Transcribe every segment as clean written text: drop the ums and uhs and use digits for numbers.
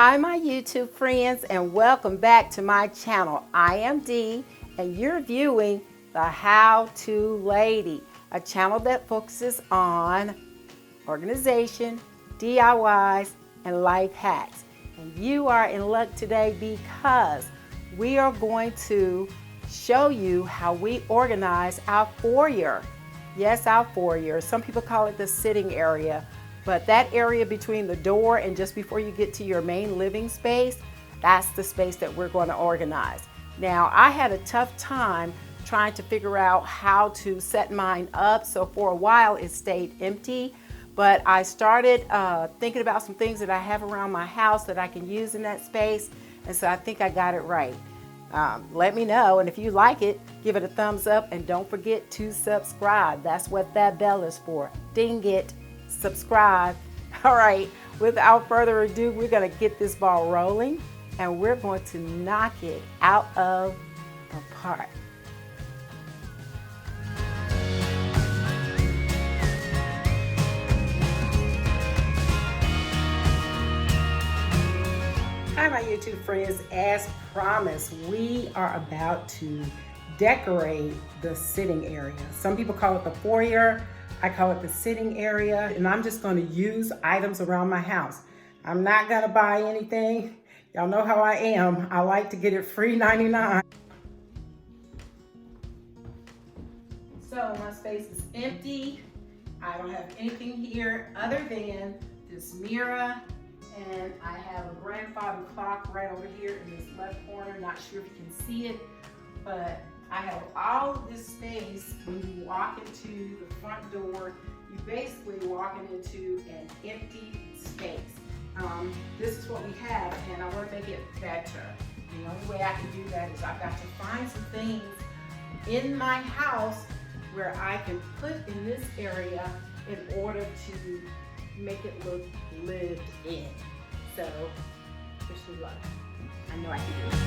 Hi my YouTube friends, and welcome back to my channel. I am Dee and you're viewing the How To Lady, a channel that focuses on organization, DIYs, and life hacks. And you are in luck today because we are going to show you how we organize our foyer. Yes, our foyer. Some people call it the sitting area. But that area between the door and just before you get to your main living space, that's the space that we're going to organize. Now, I had a tough time trying to figure out how to set mine up. So for a while it stayed empty, but I started thinking about some things that I have around my house that I can use in that space. And so I think I got it right. Let me know, and if you like it, give it a thumbs up and don't forget to subscribe. That's what that bell is for. Ding it. Subscribe. All right, without further ado, we're going to get this ball rolling and we're going to knock it out of the park. Hi my YouTube friends, as promised, we are about to decorate the sitting area. Some people call it the foyer. I call it the sitting area, and I'm just going to use items around my house. I'm not going to buy anything. Y'all know how I am. I like to get it free 99. So my space is empty. I don't have anything here other than this mirror, and I have a grandfather clock right over here in this left corner. Not sure if you can see it, but I have all of this space. When you walk into the front door, you basically walking into an empty space. This is what we have, and I want to make it better. The only way I can do that is I've got to find some things in my house where I can put in this area in order to make it look lived in. So, wish me luck. I know I can do it.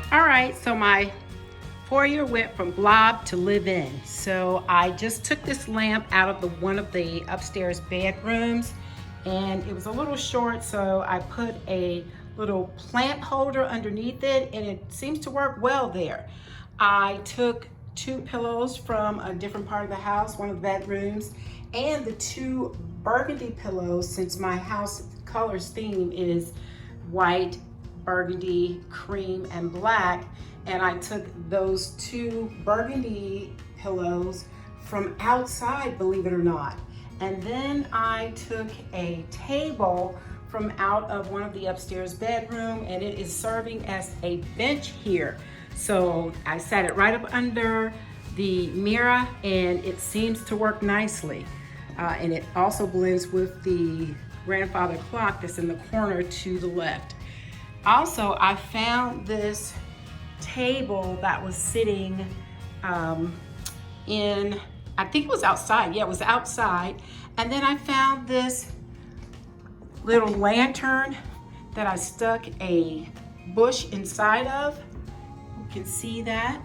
All right, so my foyer went from blob to live in. So I just took this lamp out of one of the upstairs bedrooms, and it was a little short, so I put a little plant holder underneath it, and it seems to work well there. I took 2 pillows from a different part of the house, one of the bedrooms, and the 2 burgundy pillows, since my house colors theme is white, burgundy, cream, and black. And I took those 2 burgundy pillows from outside, believe it or not. And then I took a table from out of one of the upstairs bedroom, and it is serving as a bench here. So I sat it right up under the mirror, and it seems to work nicely. And it also blends with the grandfather clock that's in the corner to the left. Also, I found this table that was sitting in, I think it was outside. Yeah, it was outside. And then I found this little lantern that I stuck a bush inside of. You can see that.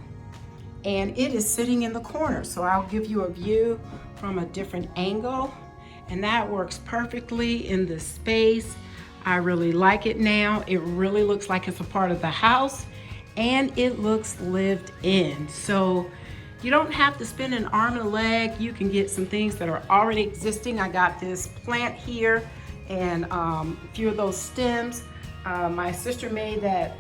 And it is sitting in the corner. So I'll give you a view from a different angle. And that works perfectly in this space. I really like it now. It really looks like it's a part of the house, and it looks lived in. So you don't have to spend an arm and a leg. You can get some things that are already existing. I got this plant here and a few of those stems. My sister made that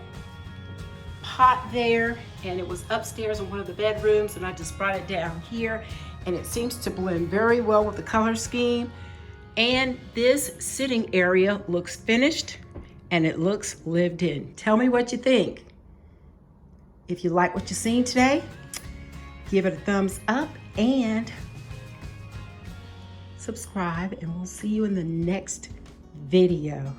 pot there, and it was upstairs in one of the bedrooms, and I just brought it down here, and it seems to blend very well with the color scheme. And this sitting area looks finished, and it looks lived in. Tell me what you think. If you like what you've seen today, give it a thumbs up and subscribe, and we'll see you in the next video.